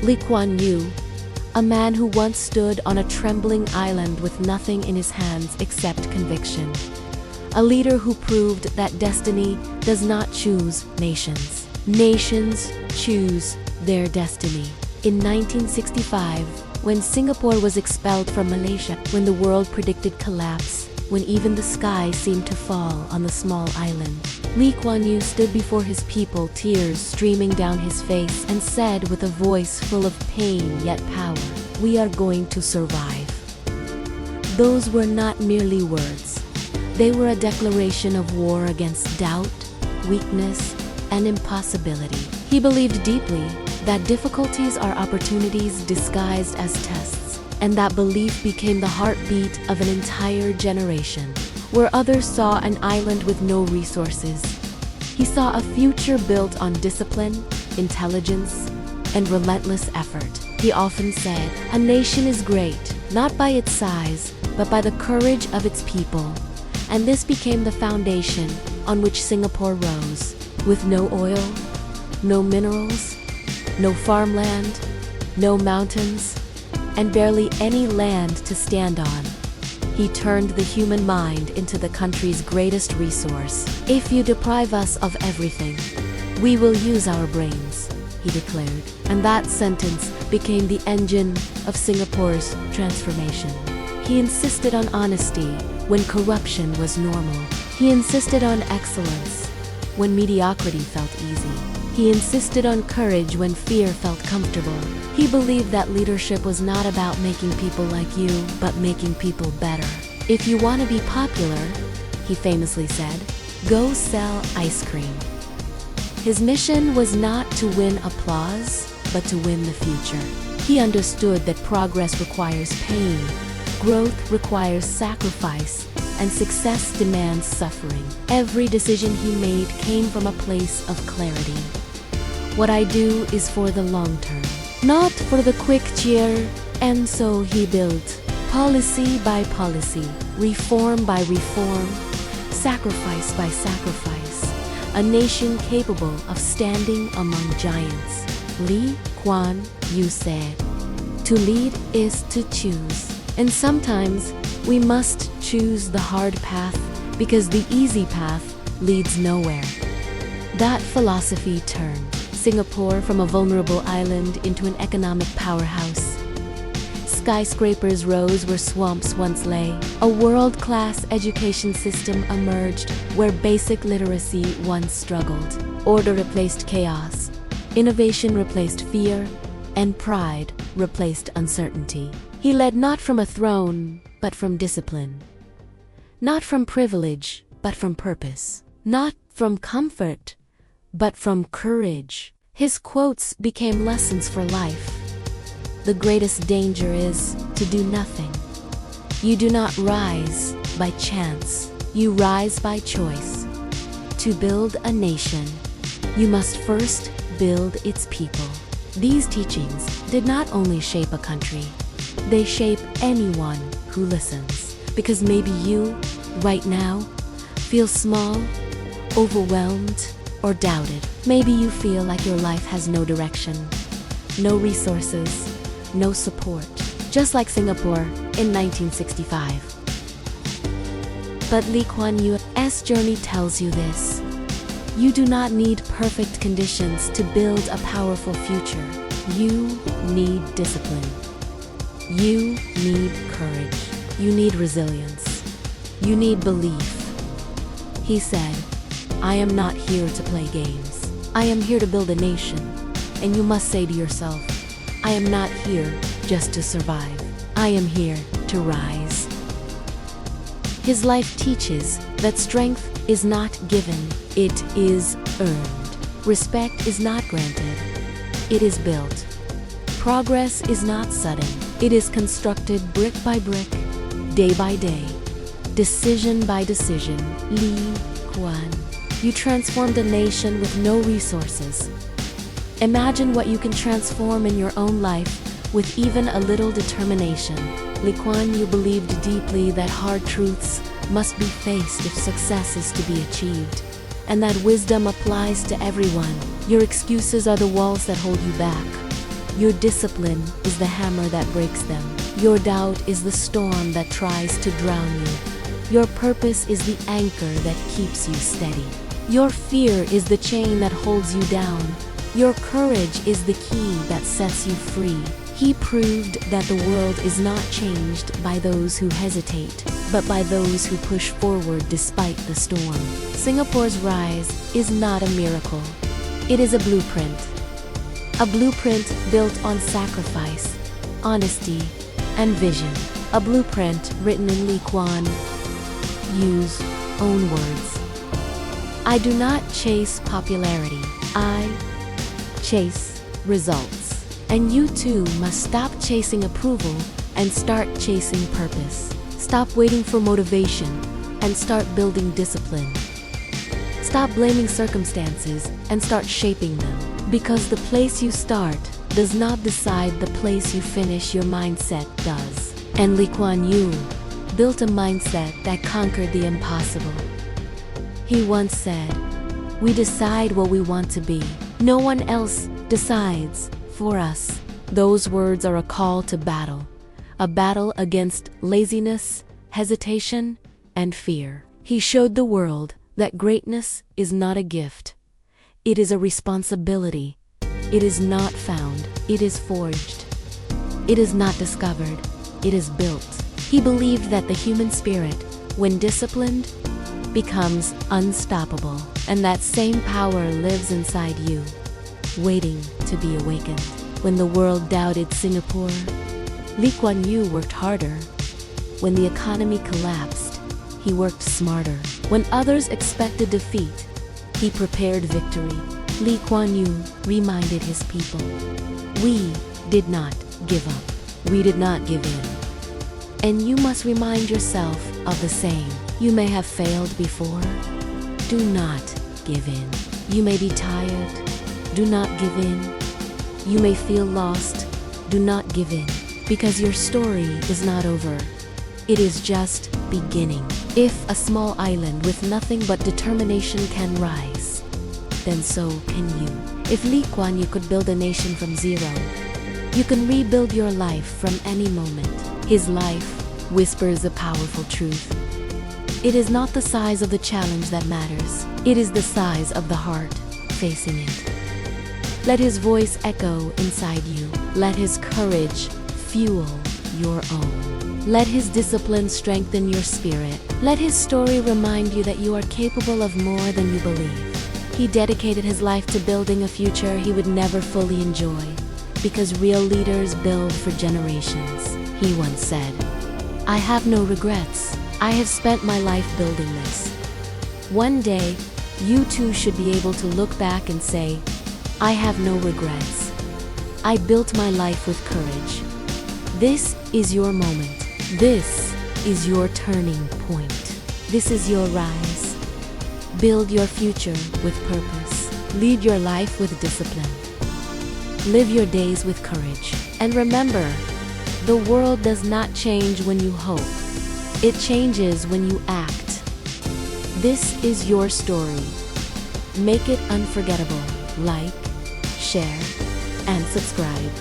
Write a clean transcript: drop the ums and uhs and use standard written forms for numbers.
Kuan Yew, a man who once stood on a trembling island with nothing in his hands except conviction. A leader who proved that destiny does not choose nations. Nations choose their destiny. In 1965, when Singapore was expelled from Malaysia, when the world predicted collapse, when even the sky seemed to fall on the small island, Kuan Yew stood before his people, tears streaming down his face, and said with a voice full of pain yet power, "We are going to survive." Those were not merely words. They were a declaration of war against doubt, weakness, and impossibility. He believed deeply that difficulties are opportunities disguised as tests, and that belief became the heartbeat of an entire generation. Where others saw an island with no resources, he saw a future built on discipline, intelligence, and relentless effort. He often said, "A nation is great, not by its size, but by the courage of its people." And this became the foundation on which Singapore rose. With no oil, no minerals, no farmland, no mountains, and barely any land to stand on, he turned the human mind into the country's greatest resource. "If you deprive us of everything, we will use our brains," he declared. And that sentence became the engine of Singapore's transformation. He insisted on honesty when corruption was normal. He insisted on excellence when mediocrity felt easy. He insisted on courage when fear felt comfortable. He believed that leadership was not about making people like you, but making people better. "If you want to be popular," he famously said, "go sell ice cream." His mission was not to win applause, but to win the future. He understood that progress requires pain, growth requires sacrifice, and success demands suffering. Every decision he made came from a place of clarity. "What I do is for the long term, not for the quick cheer." And so he built, policy by policy, reform by reform, sacrifice by sacrifice, a nation capable of standing among giants. Kuan Yew said, "To lead is to choose. And sometimes we must choose the hard path because the easy path leads nowhere." That philosophy turned Singapore from a vulnerable island into an economic powerhouse. Skyscrapers rose where swamps once lay. A world-class education system emerged where basic literacy once struggled. Order replaced chaos. Innovation replaced fear. And pride replaced uncertainty. He led not from a throne, but from discipline. Not from privilege, but from purpose. Not from comfort, but from courage. His quotes became lessons for life. "The greatest danger is to do nothing. You do not rise by chance. You rise by choice. To build a nation, you must first build its people." These teachings did not only shape a country, they shape anyone who listens. Because maybe you, right now, feel small, overwhelmed, or doubted. Maybe you feel like your life has no direction, no resources, no support, just like Singapore in 1965. But Kuan Yew's journey tells you this. You do not need perfect conditions to build a powerful future. You need discipline. You need courage. You need resilience. You need belief. He said, "I am not here to play games. I am here to build a nation." And you must say to yourself, "I am not here just to survive. I am here to rise." His life teaches that strength is not given, it is earned. Respect is not granted, it is built. Progress is not sudden, it is constructed brick by brick, day by day, decision by decision. Kuan Yew transformed a nation with no resources. Imagine what you can transform in your own life with even a little determination. Kuan Yew believed deeply that hard truths must be faced if success is to be achieved, and that wisdom applies to everyone. Your excuses are the walls that hold you back. Your discipline is the hammer that breaks them. Your doubt is the storm that tries to drown you. Your purpose is the anchor that keeps you steady. Your fear is the chain that holds you down. Your courage is the key that sets you free. He proved that the world is not changed by those who hesitate, but by those who push forward despite the storm. Singapore's rise is not a miracle. It is a blueprint. A blueprint built on sacrifice, honesty, and vision. A blueprint written in Kuan Yew's own words. I do not chase popularity. I chase results. And you too must stop chasing approval and start chasing purpose. Stop waiting for motivation and start building discipline. Stop blaming circumstances and start shaping them. Because the place you start does not decide the place you finish, your mindset does. And Kuan Yew built a mindset that conquered the impossible. He once said, "We decide what we want to be. No one else decides for us." Those words are a call to battle. A battle against laziness, hesitation, and fear. He showed the world that greatness is not a gift. It is a responsibility. It is not found. It is forged. It is not discovered. It is built. He believed that the human spirit, when disciplined, becomes unstoppable. And that same power lives inside you, waiting to be awakened. When the world doubted Singapore, Kuan Yew worked harder. When the economy collapsed, he worked smarter. When others expected defeat, he prepared victory. Kuan Yew reminded his people, "We did not give up. We did not give in." And you must remind yourself of the same. You may have failed before. Do not give in. You may be tired. Do not give in. You may feel lost. Do not give in. Because your story is not over. It is just beginning. If a small island with nothing but determination can rise, then so can you. If Kuan Yew could build a nation from zero, you can rebuild your life from any moment. His life whispers a powerful truth. It is not the size of the challenge that matters. It is the size of the heart facing it. Let his voice echo inside you. Let his courage fuel your own. Let his discipline strengthen your spirit. Let his story remind you that you are capable of more than you believe. He dedicated his life to building a future he would never fully enjoy, because real leaders build for generations. He once said, "I have no regrets. I have spent my life building this." One day, you too should be able to look back and say, "I have no regrets. I built my life with courage." This is your moment. This is your turning point. This is your rise. Build your future with purpose. Lead your life with discipline. Live your days with courage. And remember, the world does not change when you hope. It changes when you act. This is your story. Make it unforgettable. Like, share, and subscribe.